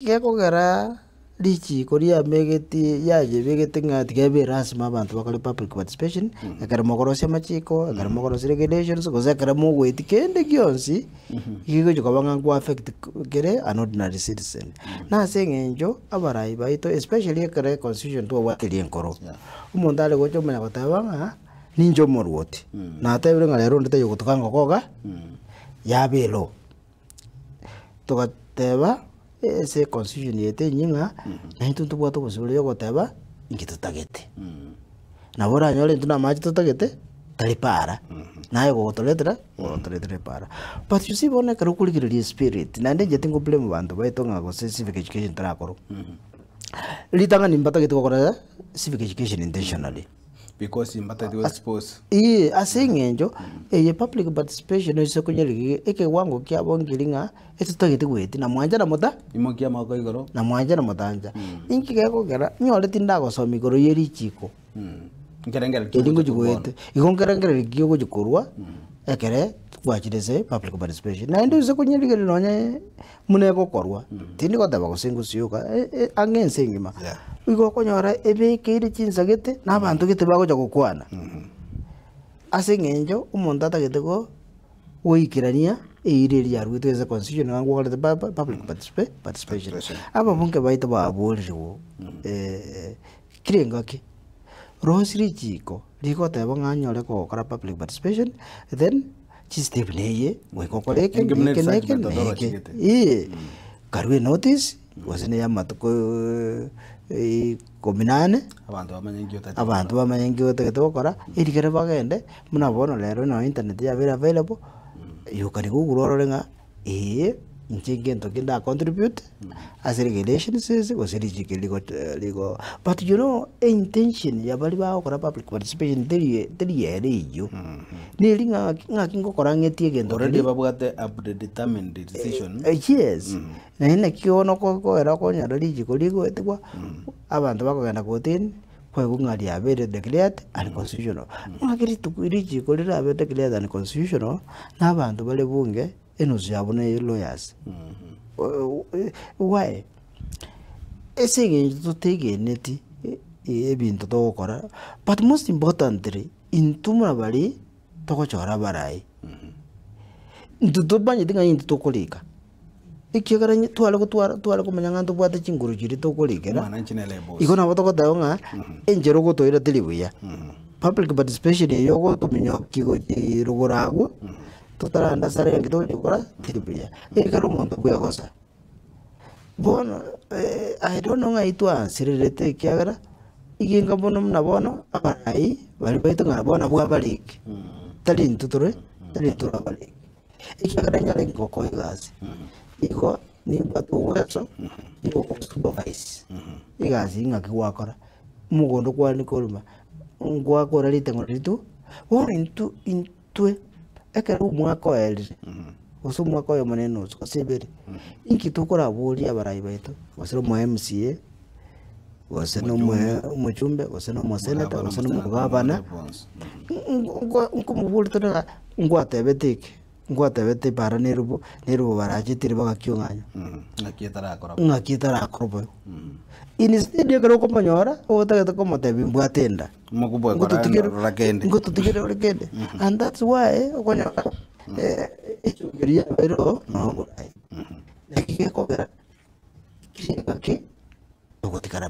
Gekogera lichi koria megeti yaje begeti ngati gebe rasima abantu bakore public participation ekara mogorosia machiko ekara mogorosia regulations gozekara mogweti kende gyonsi igigo jokabanga ngo affect gere an ordinary citizen na sengenjo abarai baito especially ekara constitution to wateli enkoro umuntu ale gocho menya gotabanga ninjo morwoti na tebire ngalero ndite yogotukanga koga yabelo tokateba ese constitution yete nyinga na hituntu bwato busubule yogoteba ingitutagete na bora nyole ntuna maji tutagete talipara nayo gotoletera para but you see bone karukulikiri spirit na ndeje tingo blame bantu baito ngago civic education tarakoro litanga nimbatagete gokora civic education intentionally because imbata was supposed asengenjo eye public participation ise kunyeligi eke wango kya bongilinga etutagete gweti na mwanja na mota imokia mako igoro na mwanja na motanja inki geko gera nyore tinda go somi goro yeri chiko ngerengera edingo jugwete igongerengera gigo jukurwa ekere twachirese public participation na ndo ise kunyeligi nonye munego korwa tindi gotaba gosengu siuka angense ngima igo konyora ebe kiri chinsagete na bantu gete bagoja gukwana asengenjo umuntu atagete go woikirania eireri yaru twese constitution ngango gole public participation aba bunke baito baboliriwo kirengaki rosiri chiko liko tebo nganyore ko kora public participation then chistep neye wekokoreke neke karwe notice wasene ya matuko kominane abantu bamanyengyo tagete gukora irikere bagende munabona lero no internet ya very available yukari gugurororenga ngento kinda contribute as regulations wasiri ligo but you know intention ya bali ba okora public participation teri yo nilinga ngakingo korangetie gendo already babugate determined decision yes na ina kiono ko era ko nyara ligo etikwa abantu bakogenda kotini kwegungari abere declared unconstitutional ngakiri tukwiriji ko lira abere declared unconstitutional na abantu bale bunge enos yabone lawyers why esenge to take neti ebintu to gukora but most importantly intumura bari to gochora barai ntuto banye tinga into to kolika ikigaranye twale kumenya ngantu bwate chinguru chiri to kolikera ikona boto kotanga enjero gotoira tilibuya public participation yogo tumenyo kigo irugorago tutaranda sare ngito chikora tilibuya ikaro muntu kuyagosa bona I don't know ngaitwa sirelete kiagara iginga bono mnabono abarai bali baito ngabona bwa baliki tali ntutore tali tura baliki ikiagara nyale ngoko igazi iko ni batu weso iko supervise igazi ngakiwakora mugondo kwa nikolma ngwa kora litengo litu wona intwe ekera umwako eli uso mwako yo maneno uso sebere inki tukora buri abarai baito wasero mu MCA waseno mu chumbe waseno mu senator waseno mu gavana ngumubuli tona ngwatebete para nerubo barajitire bagakyonganya ngakitara akorobo instead yo kero komanyora otagete komotebi mbwatenda ngututigere rakende and that's why okonya echugeria pero no nakike kobera kike ogotikara